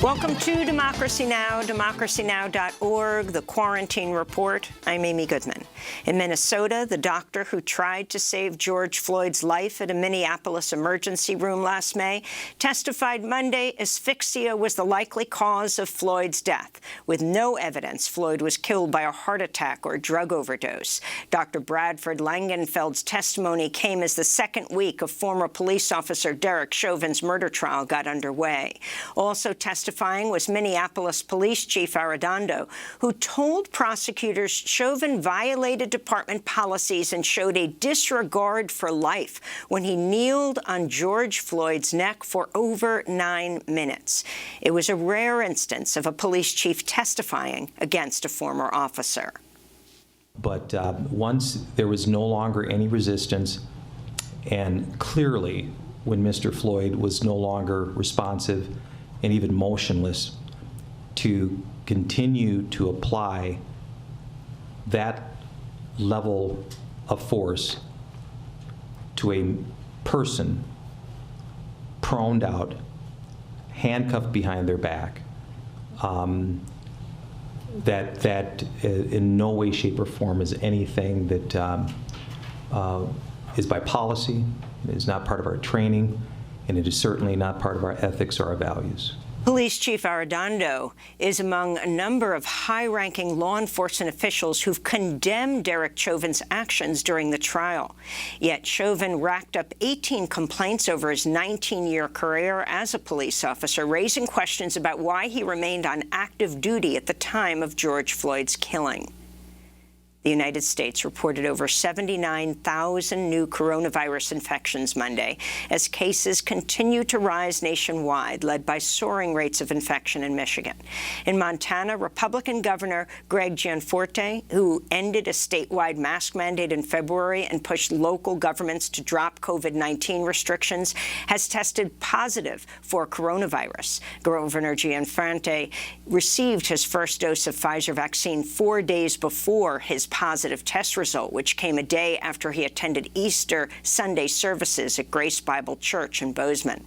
Welcome to Democracy Now!, democracynow.org, the Quarantine Report. I'm Amy Goodman. In Minnesota, the doctor who tried to save George Floyd's life at a Minneapolis emergency room last May testified Monday asphyxia was the likely cause of Floyd's death. With no evidence Floyd was killed by a heart attack or drug overdose. Dr. Bradford Langenfeld's testimony came as the second week of former police officer Derek Chauvin's murder trial got underway. Also testifying was Minneapolis Police Chief Arredondo, who told prosecutors Chauvin violated department policies and showed a disregard for life when he kneeled on George Floyd's neck for over 9 minutes. It was a rare instance of a police chief testifying against a former officer. But once there was no longer any resistance, and clearly when Mr. Floyd was no longer responsive and even motionless, to continue to apply that level of force to a person proned out, handcuffed behind their back, that in no way, shape, or form is anything that is by policy, it is not part of our training, and it is certainly not part of our ethics or our values. Police Chief Arredondo is among a number of high-ranking law enforcement officials who've condemned Derek Chauvin's actions during the trial. Yet Chauvin racked up 18 complaints over his 19-year career as a police officer, raising questions about why he remained on active duty at the time of George Floyd's killing. The United States reported over 79,000 new coronavirus infections Monday as cases continue to rise nationwide, led by soaring rates of infection in Michigan. In Montana, Republican Governor Greg Gianforte, who ended a statewide mask mandate in February and pushed local governments to drop COVID-19 restrictions, has tested positive for coronavirus. Governor Gianforte received his first dose of Pfizer vaccine 4 days before his positive test result, which came a day after he attended Easter Sunday services at Grace Bible Church in Bozeman.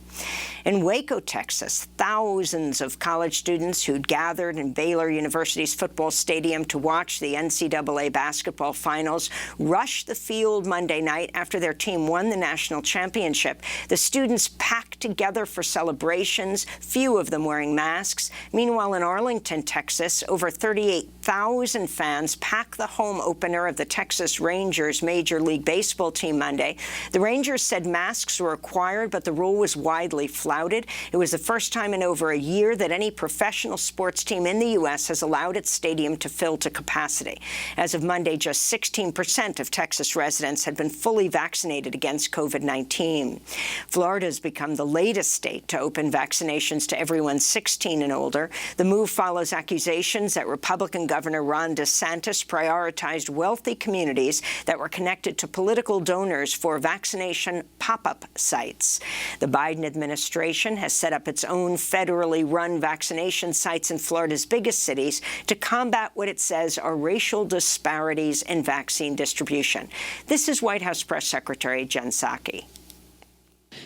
In Waco, Texas, thousands of college students who'd gathered in Baylor University's football stadium to watch the NCAA basketball finals rushed the field Monday night after their team won the national championship. The students packed together for celebrations, few of them wearing masks. Meanwhile, in Arlington, Texas, over 38,000 fans packed the home opener of the Texas Rangers Major League Baseball team Monday. The Rangers said masks were required, but the rule was widely flouted. It was the first time in over a year that any professional sports team in the U.S. has allowed its stadium to fill to capacity. As of Monday, just 16% of Texas residents had been fully vaccinated against COVID-19. Florida has become the latest state to open vaccinations to everyone 16 and older. The move follows accusations that Republican Governor Ron DeSantis prioritized wealthy communities that were connected to political donors for vaccination pop-up sites. The Biden administration has set up its own federally run vaccination sites in Florida's biggest cities to combat what it says are racial disparities in vaccine distribution. This is White House Press Secretary Jen Psaki.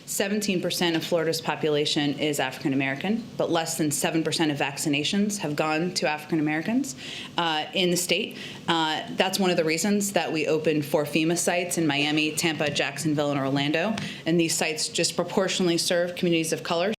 17% of Florida's population is African American, but less than 7% of vaccinations have gone to African Americans in the state. That's one of the reasons that we opened 4 FEMA sites in Miami, Tampa, Jacksonville, and Orlando. And these sites disproportionately serve communities of color.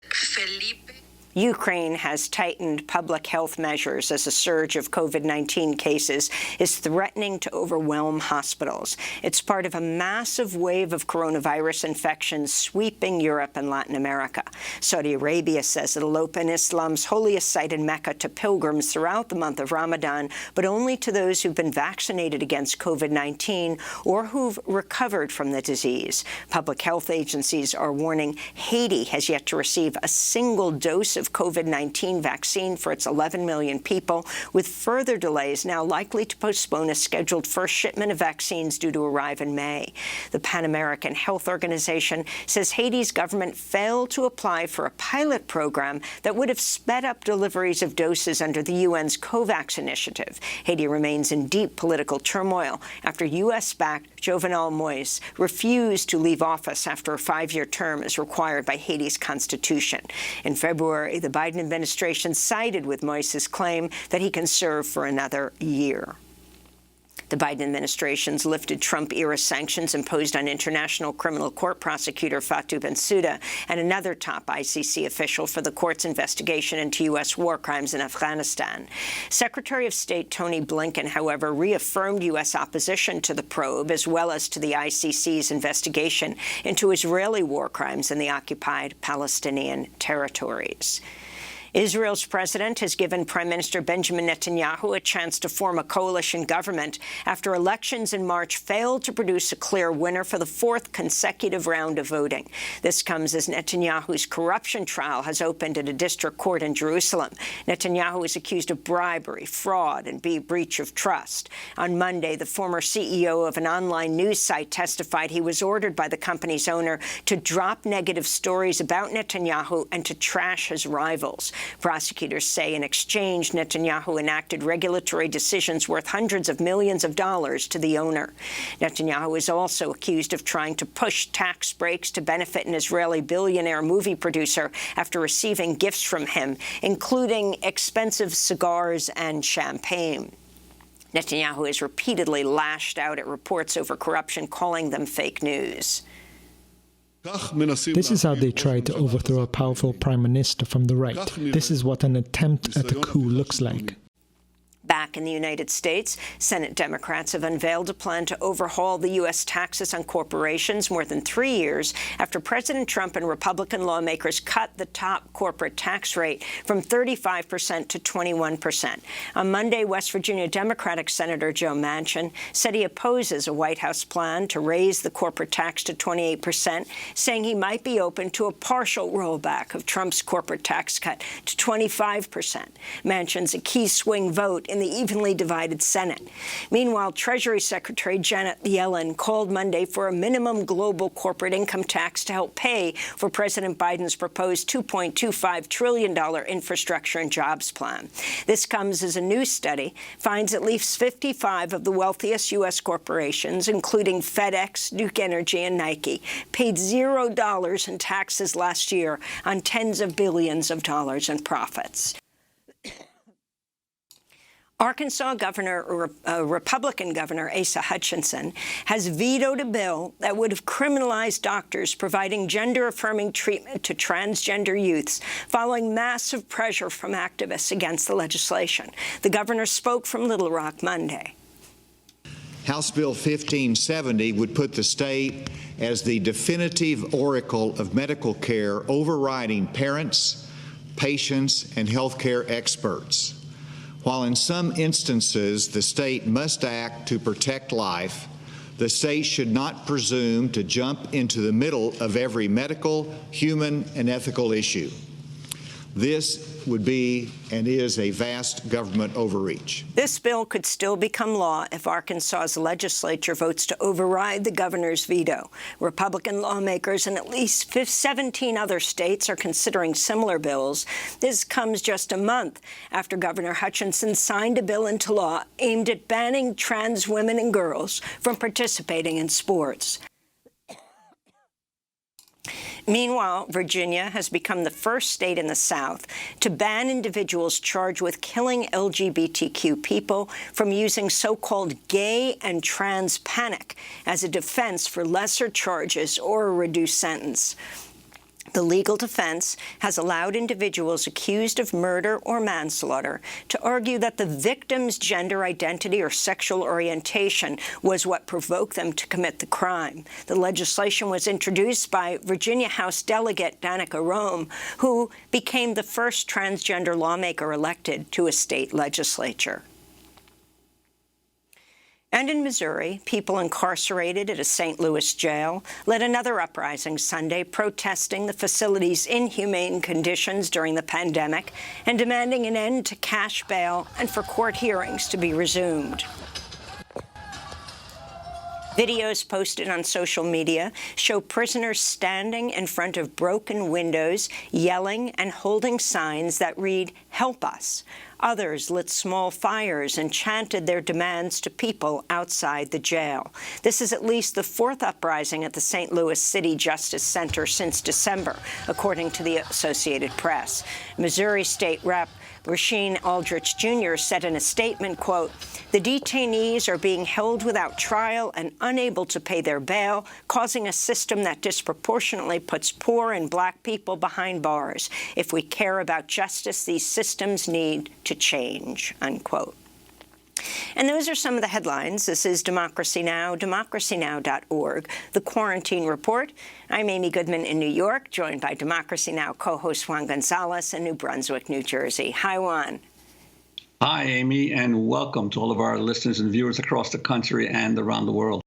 Ukraine has tightened public health measures as a surge of COVID-19 cases is threatening to overwhelm hospitals. It's part of a massive wave of coronavirus infections sweeping Europe and Latin America. Saudi Arabia says it'll open Islam's holiest site in Mecca to pilgrims throughout the month of Ramadan, but only to those who've been vaccinated against COVID-19 or who've recovered from the disease. Public health agencies are warning Haiti has yet to receive a single dose of COVID-19 vaccine for its 11 million people, with further delays now likely to postpone a scheduled first shipment of vaccines due to arrive in May. The Pan American Health Organization says Haiti's government failed to apply for a pilot program that would have sped up deliveries of doses under the UN's COVAX initiative. Haiti remains in deep political turmoil after U.S.-backed Jovenel Moïse refused to leave office after a 5-year term as required by Haiti's constitution. In February, February, the Biden administration sided with Moise's claim that he can serve for another year. The Biden administration's lifted Trump-era sanctions imposed on International Criminal Court prosecutor Fatou Bensouda and another top ICC official for the court's investigation into U.S. war crimes in Afghanistan. Secretary of State Tony Blinken, however, reaffirmed U.S. opposition to the probe as well as to the ICC's investigation into Israeli war crimes in the occupied Palestinian territories. Israel's president has given Prime Minister Benjamin Netanyahu a chance to form a coalition government after elections in March failed to produce a clear winner for the fourth consecutive round of voting. This comes as Netanyahu's corruption trial has opened at a district court in Jerusalem. Netanyahu is accused of bribery, fraud, and breach of trust. On Monday, the former CEO of an online news site testified he was ordered by the company's owner to drop negative stories about Netanyahu and to trash his rivals. Prosecutors say in exchange, Netanyahu enacted regulatory decisions worth hundreds of millions of dollars to the owner. Netanyahu is also accused of trying to push tax breaks to benefit an Israeli billionaire movie producer after receiving gifts from him, including expensive cigars and champagne. Netanyahu has repeatedly lashed out at reports over corruption, calling them fake news. This is how they try to overthrow a powerful prime minister from the right. This is what an attempt at a coup looks like. Back in the United States, Senate Democrats have unveiled a plan to overhaul the U.S. taxes on corporations more than 3 years after President Trump and Republican lawmakers cut the top corporate tax rate from 35% to 21%. On Monday, West Virginia Democratic Senator Joe Manchin said he opposes a White House plan to raise the corporate tax to 28%, saying he might be open to a partial rollback of Trump's corporate tax cut to 25%. Manchin's a key swing vote in the evenly divided Senate. Meanwhile, Treasury Secretary Janet Yellen called Monday for a minimum global corporate income tax to help pay for President Biden's proposed $2.25 trillion infrastructure and jobs plan. This comes as a new study finds at least 55 of the wealthiest U.S. corporations, including FedEx, Duke Energy, and Nike, paid $0 in taxes last year on tens of billions of dollars in profits. Arkansas Republican Governor Asa Hutchinson has vetoed a bill that would have criminalized doctors providing gender-affirming treatment to transgender youths following massive pressure from activists against the legislation. The governor spoke from Little Rock Monday. House Bill 1570 would put the state as the definitive oracle of medical care, overriding parents, patients, and healthcare experts. While in some instances the state must act to protect life, the state should not presume to jump into the middle of every medical, human, and ethical issue. This would be and is a vast government overreach. This bill could still become law if Arkansas's legislature votes to override the governor's veto. Republican lawmakers in at least 17 other states are considering similar bills. This comes just a month after Governor Hutchinson signed a bill into law aimed at banning trans women and girls from participating in sports. Meanwhile, Virginia has become the first state in the South to ban individuals charged with killing LGBTQ people from using so-called gay and trans panic as a defense for lesser charges or a reduced sentence. The legal defense has allowed individuals accused of murder or manslaughter to argue that the victim's gender identity or sexual orientation was what provoked them to commit the crime. The legislation was introduced by Virginia House Delegate Danica Roem, who became the first transgender lawmaker elected to a state legislature. And in Missouri, people incarcerated at a St. Louis jail led another uprising Sunday, protesting the facility's inhumane conditions during the pandemic and demanding an end to cash bail and for court hearings to be resumed. Videos posted on social media show prisoners standing in front of broken windows, yelling and holding signs that read, "Help us." Others lit small fires and chanted their demands to people outside the jail. This is at least the fourth uprising at the St. Louis City Justice Center since December, according to the Associated Press. Missouri State Rep. Rasheed Aldrich Jr. said in a statement, quote, "The detainees are being held without trial and unable to pay their bail, causing a system that disproportionately puts poor and black people behind bars. If we care about justice, these systems need to change," unquote. And those are some of the headlines. This is Democracy Now!, democracynow.org, The Quarantine Report. I'm Amy Goodman in New York, joined by Democracy Now! Co-host Juan Gonzalez in New Brunswick, New Jersey. Hi, Juan. Hi, Amy, and welcome to all of our listeners and viewers across the country and around the world.